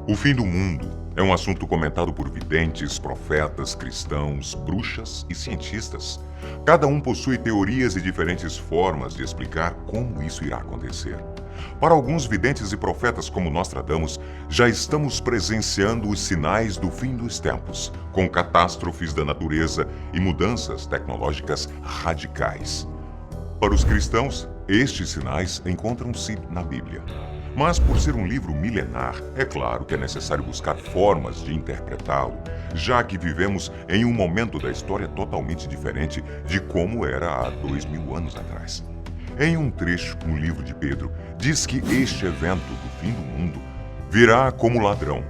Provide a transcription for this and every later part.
O fim do mundo é um assunto comentado por videntes, profetas, cristãos, bruxas e cientistas. Cada um possui teorias e diferentes formas de explicar como isso irá acontecer. Para alguns videntes e profetas como Nostradamus, já estamos presenciando os sinais do fim dos tempos, com catástrofes da natureza e mudanças tecnológicas radicais. Para os cristãos, estes sinais encontram-se na Bíblia. Mas, por ser um livro milenar, é claro que é necessário buscar formas de interpretá-lo, já que vivemos em um momento da história totalmente diferente de como era há 2000 anos atrás. Em um trecho no livro de Pedro, diz que este evento do fim do mundo virá como ladrão,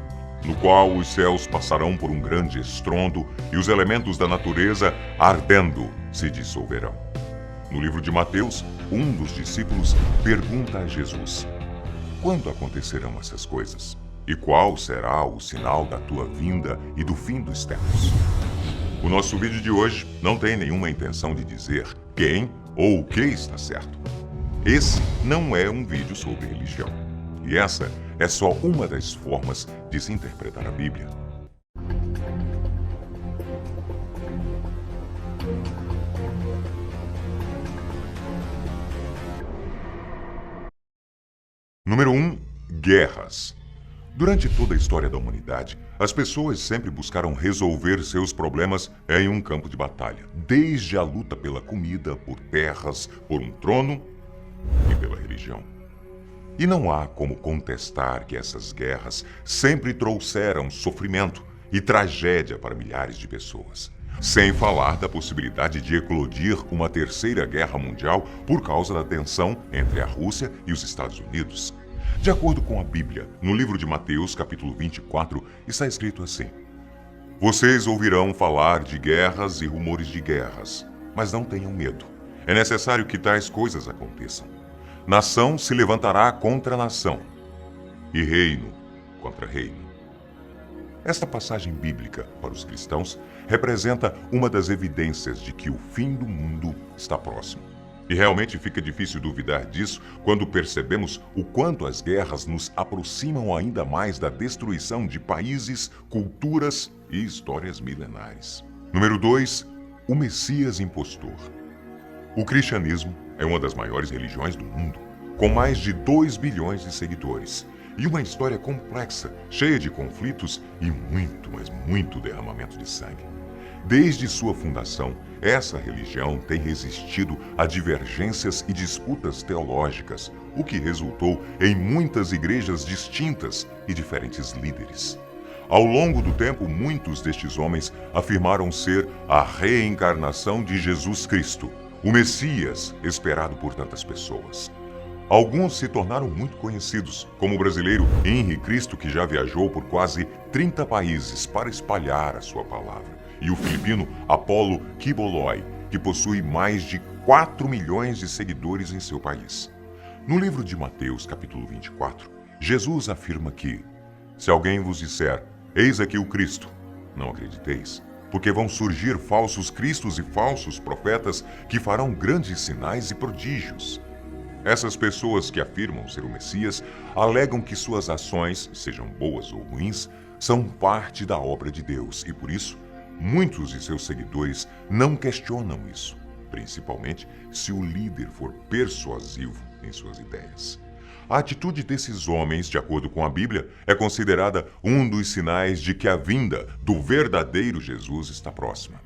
no qual os céus passarão por um grande estrondo e os elementos da natureza, ardendo, se dissolverão. No livro de Mateus, um dos discípulos pergunta a Jesus: quando acontecerão essas coisas? E qual será o sinal da tua vinda e do fim dos tempos? O nosso vídeo de hoje não tem nenhuma intenção de dizer quem ou o que está certo. Esse não é um vídeo sobre religião. E essa é só uma das formas de se interpretar a Bíblia. Número 1. Guerras. Durante toda a história da humanidade, as pessoas sempre buscaram resolver seus problemas em um campo de batalha, desde a luta pela comida, por terras, por um trono e pela religião. E não há como contestar que essas guerras sempre trouxeram sofrimento e tragédia para milhares de pessoas. Sem falar da possibilidade de eclodir uma terceira guerra mundial por causa da tensão entre a Rússia e os Estados Unidos. De acordo com a Bíblia, no livro de Mateus, capítulo 24, está escrito assim: vocês ouvirão falar de guerras e rumores de guerras, mas não tenham medo. É necessário que tais coisas aconteçam. Nação se levantará contra nação, e reino contra reino. Esta passagem bíblica, para os cristãos, representa uma das evidências de que o fim do mundo está próximo. E realmente fica difícil duvidar disso quando percebemos o quanto as guerras nos aproximam ainda mais da destruição de países, culturas e histórias milenares. Número 2. O Messias impostor. O cristianismo é uma das maiores religiões do mundo, com mais de 2 bilhões de seguidores, e uma história complexa, cheia de conflitos e muito, mas muito derramamento de sangue. Desde sua fundação, essa religião tem resistido a divergências e disputas teológicas, o que resultou em muitas igrejas distintas e diferentes líderes. Ao longo do tempo, muitos destes homens afirmaram ser a reencarnação de Jesus Cristo, o Messias esperado por tantas pessoas. Alguns se tornaram muito conhecidos, como o brasileiro Henri Cristo, que já viajou por quase 30 países para espalhar a sua palavra, e o filipino Apolo Kiboloi, que possui mais de 4 milhões de seguidores em seu país. No livro de Mateus, capítulo 24, Jesus afirma que: se alguém vos disser, eis aqui o Cristo, não acrediteis, porque vão surgir falsos cristos e falsos profetas que farão grandes sinais e prodígios. Essas pessoas que afirmam ser o Messias alegam que suas ações, sejam boas ou ruins, são parte da obra de Deus e, por isso, muitos de seus seguidores não questionam isso, principalmente se o líder for persuasivo em suas ideias. A atitude desses homens, de acordo com a Bíblia, é considerada um dos sinais de que a vinda do verdadeiro Jesus está próxima.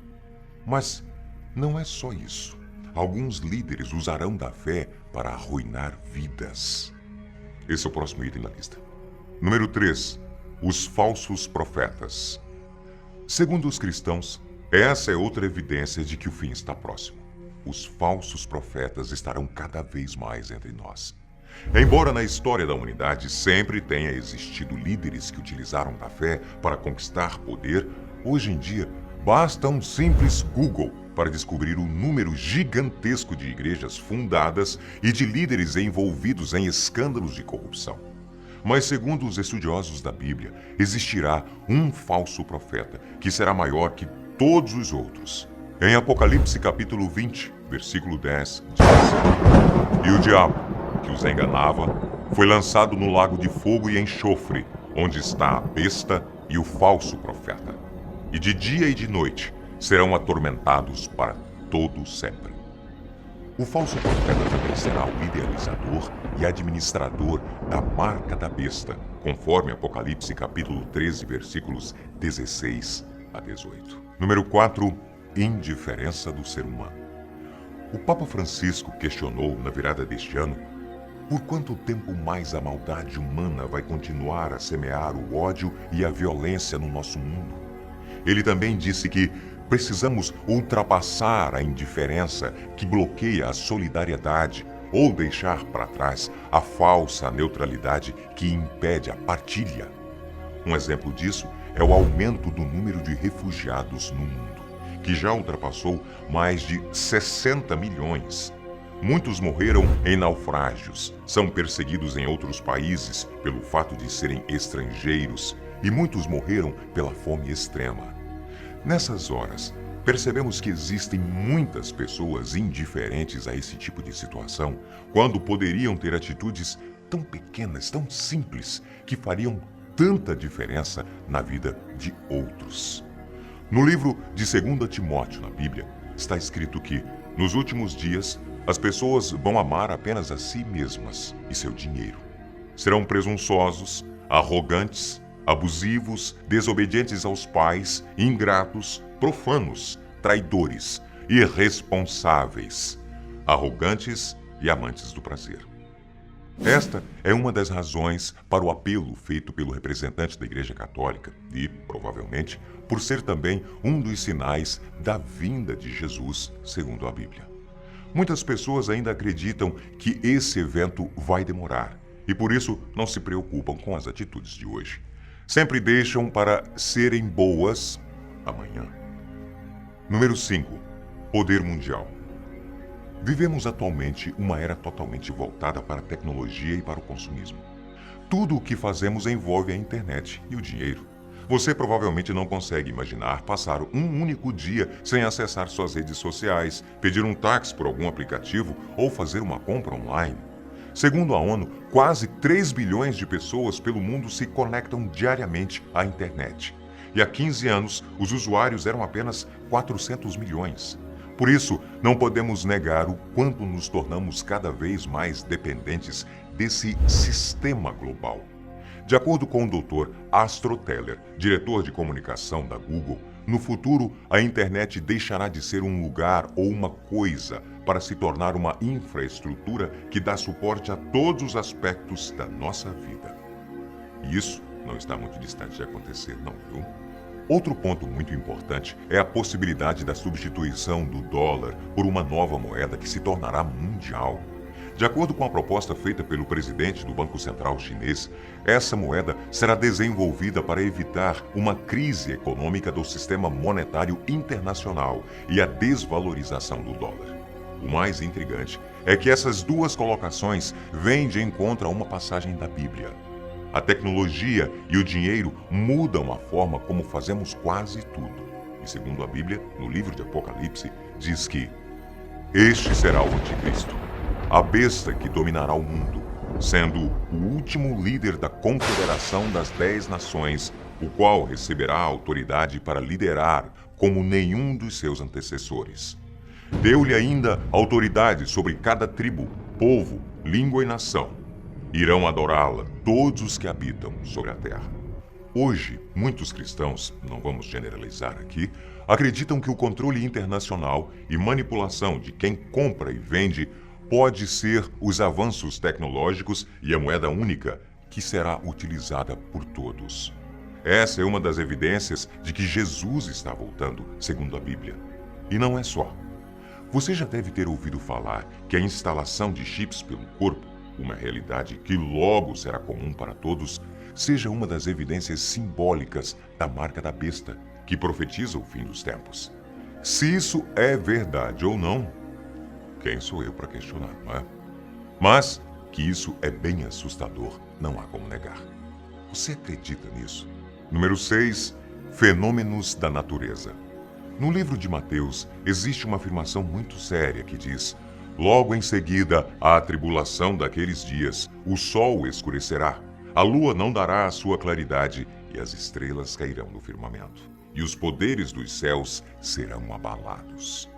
Mas não é só isso. Alguns líderes usarão da fé para arruinar vidas. Esse é o próximo item da lista. Número 3. Os falsos profetas. Segundo os cristãos, essa é outra evidência de que o fim está próximo. Os falsos profetas estarão cada vez mais entre nós. Embora na história da humanidade sempre tenha existido líderes que utilizaram da fé para conquistar poder, hoje em dia basta um simples Google para descobrir o número gigantesco de igrejas fundadas e de líderes envolvidos em escândalos de corrupção. Mas, segundo os estudiosos da Bíblia, existirá um falso profeta que será maior que todos os outros. Em Apocalipse capítulo 20, versículo 10, diz: e o diabo, que os enganava, foi lançado no lago de fogo e enxofre, onde está a besta e o falso profeta. E de dia e de noite serão atormentados para todo sempre. O falso profeta também será o idealizador e administrador da marca da besta, conforme Apocalipse capítulo 13, versículos 16 a 18. Número 4. Indiferença do ser humano. O Papa Francisco questionou na virada deste ano por quanto tempo mais a maldade humana vai continuar a semear o ódio e a violência no nosso mundo. Ele também disse que precisamos ultrapassar a indiferença que bloqueia a solidariedade ou deixar para trás a falsa neutralidade que impede a partilha. Um exemplo disso é o aumento do número de refugiados no mundo, que já ultrapassou mais de 60 milhões. Muitos morreram em naufrágios, são perseguidos em outros países pelo fato de serem estrangeiros e muitos morreram pela fome extrema. Nessas horas, percebemos que existem muitas pessoas indiferentes a esse tipo de situação, quando poderiam ter atitudes tão pequenas, tão simples, que fariam tanta diferença na vida de outros. No livro de 2 Timóteo, na Bíblia, está escrito que, nos últimos dias, as pessoas vão amar apenas a si mesmas e seu dinheiro. Serão presunçosos, arrogantes, abusivos, desobedientes aos pais, ingratos, profanos, traidores, irresponsáveis, arrogantes e amantes do prazer. Esta é uma das razões para o apelo feito pelo representante da Igreja Católica e, provavelmente, por ser também um dos sinais da vinda de Jesus, segundo a Bíblia. Muitas pessoas ainda acreditam que esse evento vai demorar e, por isso, não se preocupam com as atitudes de hoje. Sempre deixam para serem boas amanhã. Número 5. Poder mundial. Vivemos atualmente uma era totalmente voltada para a tecnologia e para o consumismo. Tudo o que fazemos envolve a internet e o dinheiro. Você provavelmente não consegue imaginar passar um único dia sem acessar suas redes sociais, pedir um táxi por algum aplicativo ou fazer uma compra online. Segundo a ONU, quase 3 bilhões de pessoas pelo mundo se conectam diariamente à internet. E há 15 anos, os usuários eram apenas 400 milhões. Por isso, não podemos negar o quanto nos tornamos cada vez mais dependentes desse sistema global. De acordo com o Dr. Astro Teller, diretor de comunicação da Google, no futuro a internet deixará de ser um lugar ou uma coisa para se tornar uma infraestrutura que dá suporte a todos os aspectos da nossa vida. E isso não está muito distante de acontecer, não, viu? Outro ponto muito importante é a possibilidade da substituição do dólar por uma nova moeda que se tornará mundial. De acordo com a proposta feita pelo presidente do Banco Central chinês, essa moeda será desenvolvida para evitar uma crise econômica do sistema monetário internacional e a desvalorização do dólar. O mais intrigante é que essas duas colocações vêm de encontro a uma passagem da Bíblia. A tecnologia e o dinheiro mudam a forma como fazemos quase tudo. E segundo a Bíblia, no livro de Apocalipse, diz que este será o anticristo, a besta que dominará o mundo, sendo o último líder da confederação das 10 nações, o qual receberá autoridade para liderar como nenhum dos seus antecessores. Deu-lhe ainda autoridade sobre cada tribo, povo, língua e nação. Irão adorá-la todos os que habitam sobre a terra. Hoje, muitos cristãos, não vamos generalizar aqui, acreditam que o controle internacional e manipulação de quem compra e vende pode ser os avanços tecnológicos e a moeda única que será utilizada por todos. Essa é uma das evidências de que Jesus está voltando, segundo a Bíblia. E não é só. Você já deve ter ouvido falar que a instalação de chips pelo corpo, uma realidade que logo será comum para todos, seja uma das evidências simbólicas da marca da besta, que profetiza o fim dos tempos. Se isso é verdade ou não, quem sou eu para questionar, não é? Mas que isso é bem assustador, não há como negar. Você acredita nisso? Número 6. Fenômenos da natureza. No livro de Mateus, existe uma afirmação muito séria que diz: logo em seguida à tribulação daqueles dias, o sol escurecerá, A lua não dará a sua claridade e as estrelas cairão do firmamento, e os poderes dos céus serão abalados.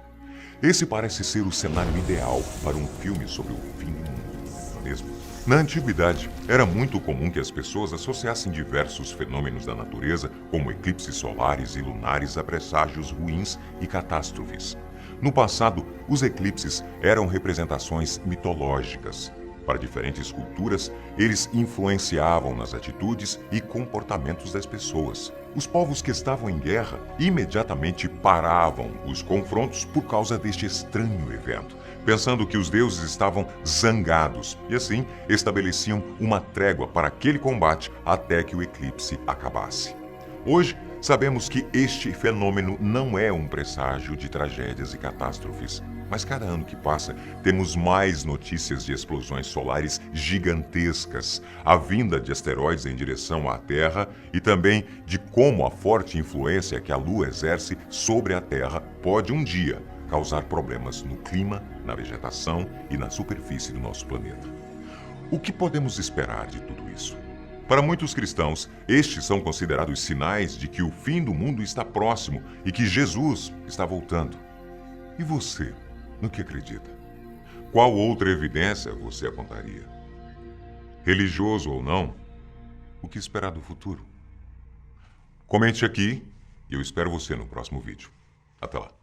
Esse parece ser o cenário ideal para um filme sobre o fim do mundo, não é mesmo? Na antiguidade, era muito comum que as pessoas associassem diversos fenômenos da natureza, como eclipses solares e lunares, a presságios ruins e catástrofes. No passado, os eclipses eram representações mitológicas. Para diferentes culturas, eles influenciavam nas atitudes e comportamentos das pessoas. Os povos que estavam em guerra imediatamente paravam os confrontos por causa deste estranho evento, pensando que os deuses estavam zangados e assim estabeleciam uma trégua para aquele combate até que o eclipse acabasse. Hoje, sabemos que este fenômeno não é um presságio de tragédias e catástrofes, mas cada ano que passa, temos mais notícias de explosões solares gigantescas, a vinda de asteroides em direção à Terra e também de como a forte influência que a Lua exerce sobre a Terra pode um dia causar problemas no clima, na vegetação e na superfície do nosso planeta. O que podemos esperar de tudo isso? Para muitos cristãos, estes são considerados sinais de que o fim do mundo está próximo e que Jesus está voltando. E você, no que acredita? Qual outra evidência você apontaria? Religioso ou não, o que esperar do futuro? Comente aqui e eu espero você no próximo vídeo. Até lá.